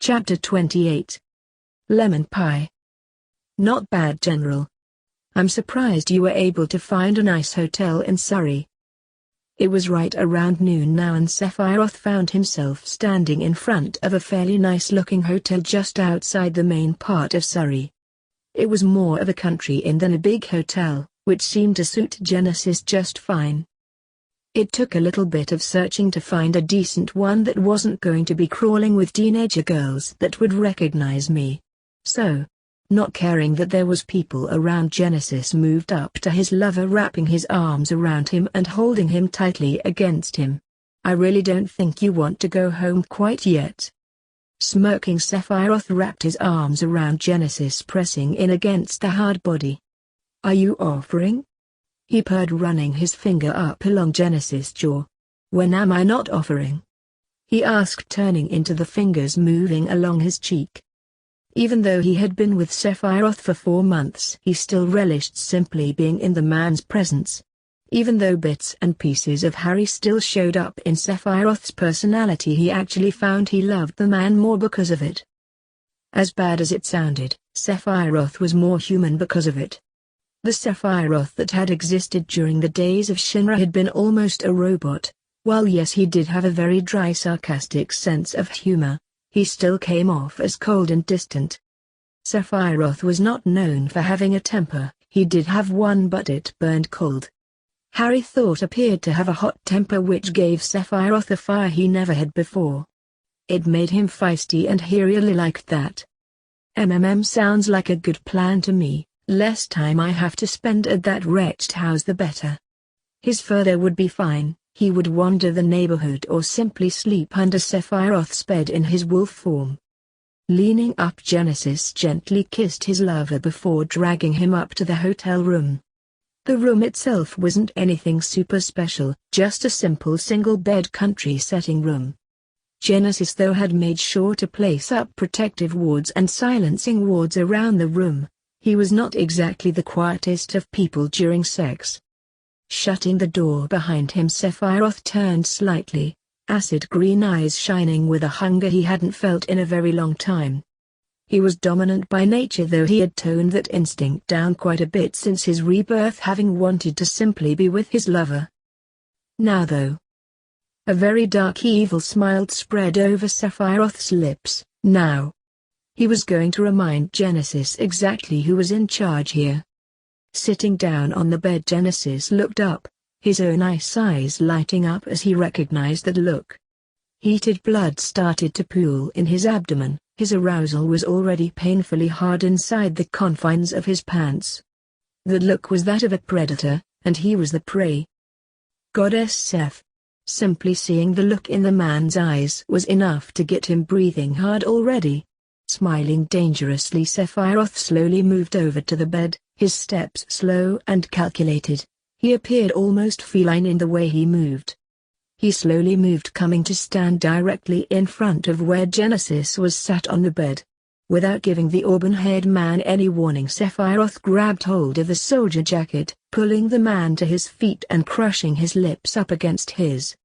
Chapter 28. Lemon Pie. Not bad, General. I'm surprised you were able to find a nice hotel in Surrey. It was right around noon now and Sephiroth found himself standing in front of a fairly nice-looking hotel just outside the main part of Surrey. It was more of a country inn than a big hotel, which seemed to suit Genesis just fine. It took a little bit of searching to find a decent one that wasn't going to be crawling with teenager girls that would recognize me. So, not caring that there was people around, Genesis moved up to his lover, wrapping his arms around him and holding him tightly against him. I really don't think you want to go home quite yet. Smirking, Sephiroth wrapped his arms around Genesis, pressing in against the hard body. Are you offering? He purred, running his finger up along Genesis' jaw. When am I not offering? He asked, turning into the fingers moving along his cheek. Even though he had been with Sephiroth for 4 months, he still relished simply being in the man's presence. Even though bits and pieces of Harry still showed up in Sephiroth's personality, he actually found he loved the man more because of it. As bad as it sounded, Sephiroth was more human because of it. The Sephiroth that had existed during the days of Shinra had been almost a robot. While yes, he did have a very dry, sarcastic sense of humor, he still came off as cold and distant. Sephiroth was not known for having a temper. He did have one, but it burned cold. Harry thought appeared to have a hot temper, which gave Sephiroth a fire he never had before. It made him feisty, and he really liked that. Sounds like a good plan to me. Less time I have to spend at that wretched house the better. His fur would be fine. He would wander the neighborhood or simply sleep under Sephiroth's bed in his wolf form. Leaning up, Genesis gently kissed his lover before dragging him up to the hotel room. The room itself wasn't anything super special, just a simple single-bed country setting room. Genesis though had made sure to place up protective wards and silencing wards around the room. He was not exactly the quietest of people during sex. Shutting the door behind him, Sephiroth turned slightly, acid green eyes shining with a hunger he hadn't felt in a very long time. He was dominant by nature, though he had toned that instinct down quite a bit since his rebirth, having wanted to simply be with his lover. Now though, a very dark evil smile spread over Sephiroth's lips. Now, he was going to remind Genesis exactly who was in charge here. Sitting down on the bed, Genesis looked up, his own eyes lighting up as he recognized that look. Heated blood started to pool in his abdomen. His arousal was already painfully hard inside the confines of his pants. The look was that of a predator, and he was the prey. Goddess Seph. Simply seeing the look in the man's eyes was enough to get him breathing hard already. Smiling dangerously, Sephiroth slowly moved over to the bed, his steps slow and calculated. He appeared almost feline in the way he moved. He slowly moved, coming to stand directly in front of where Genesis was sat on the bed. Without giving the auburn-haired man any warning, Sephiroth grabbed hold of the soldier jacket, pulling the man to his feet and crushing his lips up against his.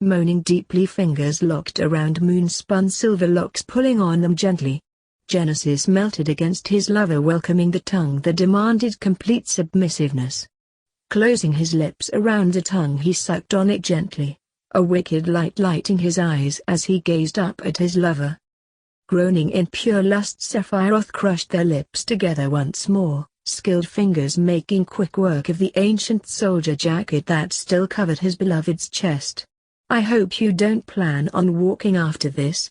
Moaning deeply, fingers locked around moon-spun silver locks, pulling on them gently. Genesis melted against his lover, welcoming the tongue that demanded complete submissiveness. Closing his lips around the tongue, he sucked on it gently, a wicked light lighting his eyes as he gazed up at his lover. Groaning in pure lust, Sephiroth crushed their lips together once more, skilled fingers making quick work of the ancient soldier jacket that still covered his beloved's chest. I hope you don't plan on walking after this.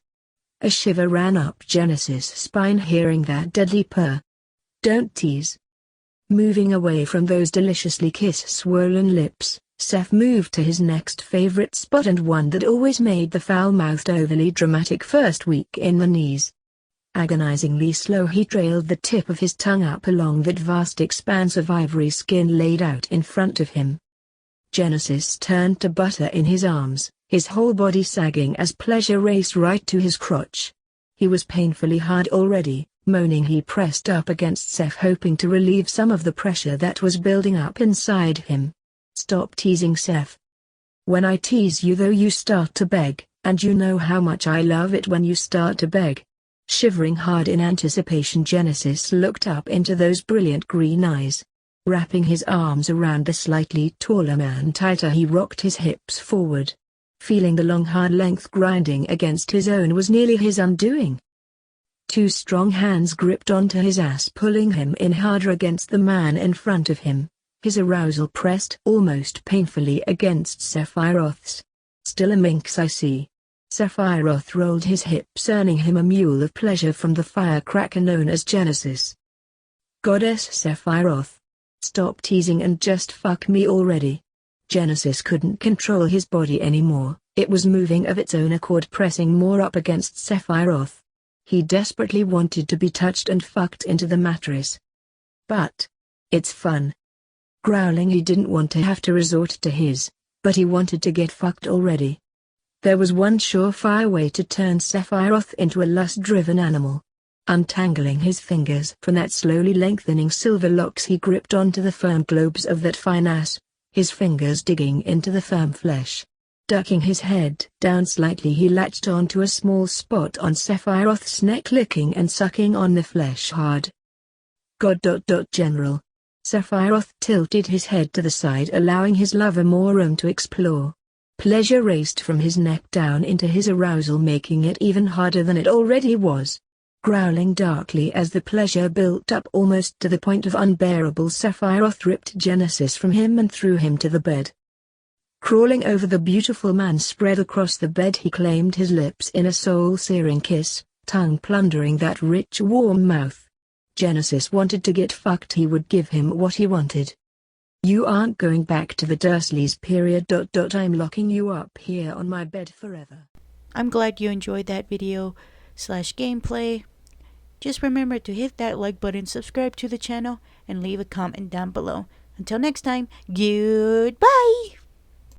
A shiver ran up Genesis' spine hearing that deadly purr. Don't tease. Moving away from those deliciously kiss-swollen lips, Seph moved to his next favorite spot, and one that always made the foul-mouthed overly dramatic first weak in the knees. Agonizingly slow, he trailed the tip of his tongue up along that vast expanse of ivory skin laid out in front of him. Genesis turned to butter in his arms, his whole body sagging as pleasure raced right to his crotch. He was painfully hard already. Moaning, he pressed up against Seph, hoping to relieve some of the pressure that was building up inside him. Stop teasing, Seph. When I tease you though, you start to beg, And you know how much I love it when you start to beg. Shivering hard in anticipation, Genesis looked up into those brilliant green eyes. Wrapping his arms around the slightly taller man tighter, he rocked his hips forward. Feeling the long hard length grinding against his own was nearly his undoing. Two strong hands gripped onto his ass, pulling him in harder against the man in front of him. His arousal pressed almost painfully against Sephiroth's. Still a minx, I see. Sephiroth rolled his hips, earning him a mule of pleasure from the firecracker known as Genesis. Goddess Sephiroth. Stop teasing and just fuck me already. Genesis couldn't control his body anymore. It was moving of its own accord, pressing more up against Sephiroth. He desperately wanted to be touched and fucked into the mattress. But it's fun. Growling, he didn't want to have to resort to his, but he wanted to get fucked already. There was one surefire way to turn Sephiroth into a lust-driven animal. Untangling his fingers from that slowly lengthening silver locks, he gripped onto the firm globes of that fine ass, his fingers digging into the firm flesh. Ducking his head down slightly, he latched onto a small spot on Sephiroth's neck, licking and sucking on the flesh hard. God. General. Sephiroth tilted his head to the side, allowing his lover more room to explore. Pleasure raced from his neck down into his arousal, making it even harder than it already was. Growling darkly as the pleasure built up almost to the point of unbearable, Sephiroth ripped Genesis from him and threw him to the bed. Crawling over the beautiful man spread across the bed, he claimed his lips in a soul-searing kiss, tongue plundering that rich warm mouth. Genesis wanted to get fucked. He would give him what he wanted. You aren't going back to the Dursleys, period. I'm locking you up here on my bed forever. I'm glad you enjoyed that video/gameplay. Just remember to hit that like button, subscribe to the channel, and leave a comment down below. Until next time, goodbye!